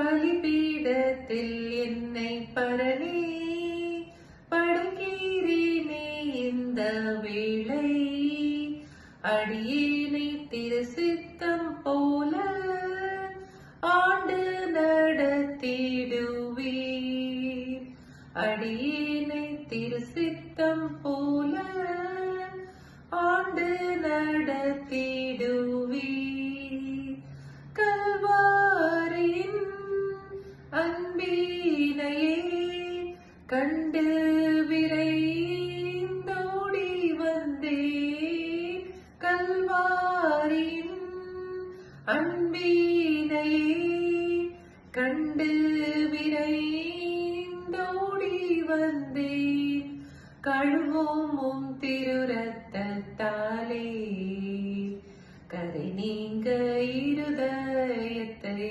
பலிபீடத்தில் என்னை பரணி படுகிறேனே இந்த வேளை. அடியேனை திரு சித்தம் போல ஆண்டு நடத்திடுவீர். அடியேனை திரு சித்தம் போல ஆண்டு நடத்திடுவீர். கல்வாரியின் அன்பினையே கண்டு விரைந்தோடி வந்தேன். கல்வாரியின் அன்பினையே கண்டு விரைந்தோடி வந்தேன். கழுவும் திருரத்தத்தாலே கரை நீங்க இருதயத்தை